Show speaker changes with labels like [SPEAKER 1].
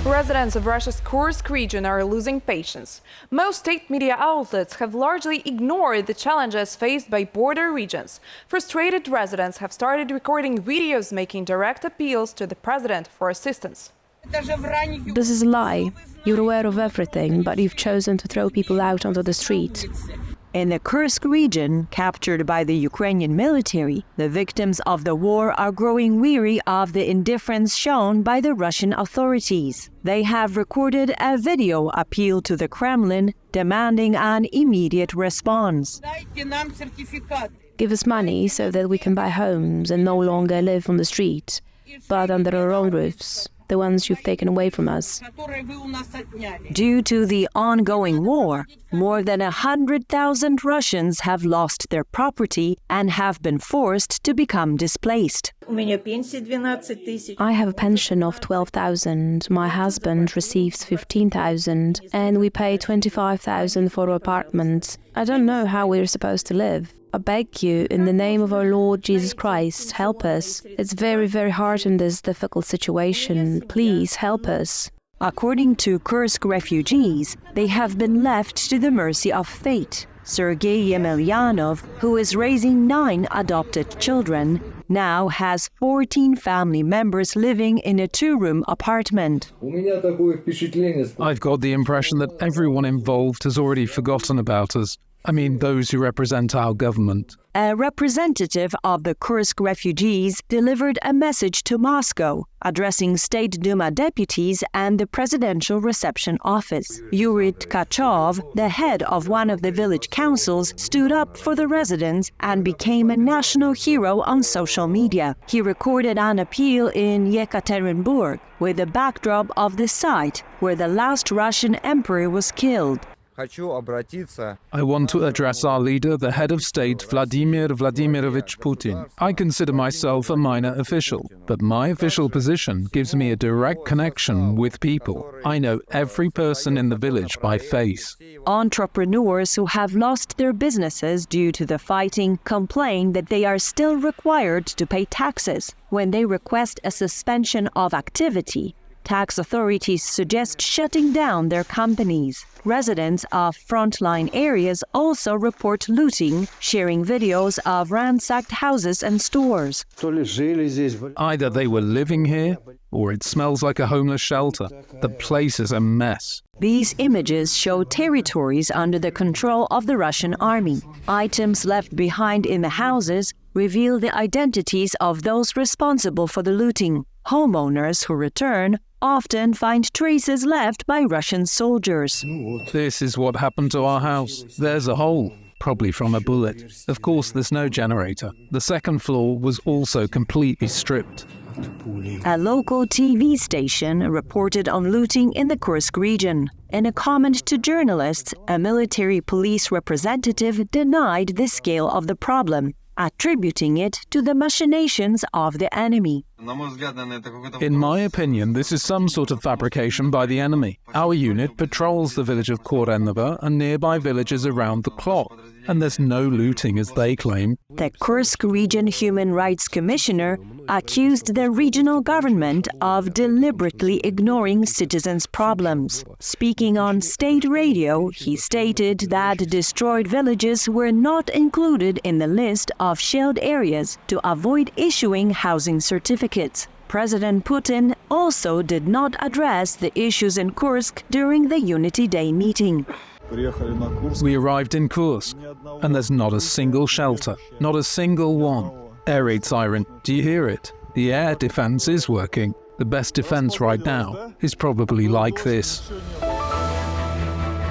[SPEAKER 1] Residents of Russia's Kursk region are losing patience. Most state media outlets have largely ignored the challenges faced by border regions. Frustrated residents have started recording videos making direct appeals to the president for assistance.
[SPEAKER 2] This is a lie. You're aware of everything, but you've chosen to throw people out onto the street.
[SPEAKER 3] In the Kursk region, captured by the Ukrainian military, the victims of the war are growing weary of the indifference shown by the Russian authorities. They have recorded a video appeal to the Kremlin, demanding an immediate response.
[SPEAKER 2] Give us money so that we can buy homes and no longer live on the street, but under our own roofs, the ones you've taken away from us.
[SPEAKER 3] Due to the ongoing war, more than 100,000 Russians have lost their property and have been forced to become displaced.
[SPEAKER 2] I have a pension of 12,000, my husband receives 15,000, and we pay 25,000 for our apartment. I don't know how we're supposed to live. I beg you, in the name of our Lord Jesus Christ, help us. It's very, very hard in this difficult situation. Please help us.
[SPEAKER 3] According to Kursk refugees, they have been left to the mercy of fate. Sergei Yemelyanov, who is raising 9 adopted children, now has 14 family members living in a 2-room apartment.
[SPEAKER 4] I've got the impression that everyone involved has already forgotten about us. I mean, those who represent our government.
[SPEAKER 3] A representative of the Kursk refugees delivered a message to Moscow, addressing State Duma deputies and the presidential reception office. Yuri Tkachov, the head of one of the village councils, stood up for the residents and became a national hero on social media. He recorded an appeal in Yekaterinburg with the backdrop of the site where the last Russian emperor was killed.
[SPEAKER 4] I want to address our leader, the head of state, Vladimir Vladimirovich Putin. I consider myself a minor official, but my official position gives me a direct connection with people. I know every person in the village by face.
[SPEAKER 3] Entrepreneurs who have lost their businesses due to the fighting complain that they are still required to pay taxes. When they request a suspension of activity, tax authorities suggest shutting down their companies. Residents of Frontline areas also report looting, sharing videos of ransacked houses and stores.
[SPEAKER 4] Either they were living here, or it smells like a homeless shelter. The place is a mess.
[SPEAKER 3] These images show territories under the control of the Russian army. Items left behind in the houses reveal the identities of those responsible for the looting. Homeowners who return often find traces left by Russian soldiers.
[SPEAKER 4] This is what happened to our house. There's a hole, probably from a bullet. Of course, there's no generator. The second floor was also completely stripped.
[SPEAKER 3] A local TV station reported on looting in the Kursk region. In a comment to journalists, a military police representative denied the scale of the problem, attributing it to the machinations of the enemy.
[SPEAKER 4] In my opinion, this is some sort of fabrication by the enemy. Our unit patrols the village of Korenova and nearby villages around the clock, and there's no looting as they claim.
[SPEAKER 3] The Kursk Region Human Rights Commissioner accused the regional government of deliberately ignoring citizens' problems. Speaking on state radio, he stated that destroyed villages were not included in the list of shelled areas to avoid issuing housing certificates. President Putin also did not address the issues in Kursk during the Unity Day meeting.
[SPEAKER 4] We arrived in Kursk, and there's not a single shelter, not a single one. Air raid siren, do you hear it? The air defense is working. The best defense right now is probably like this.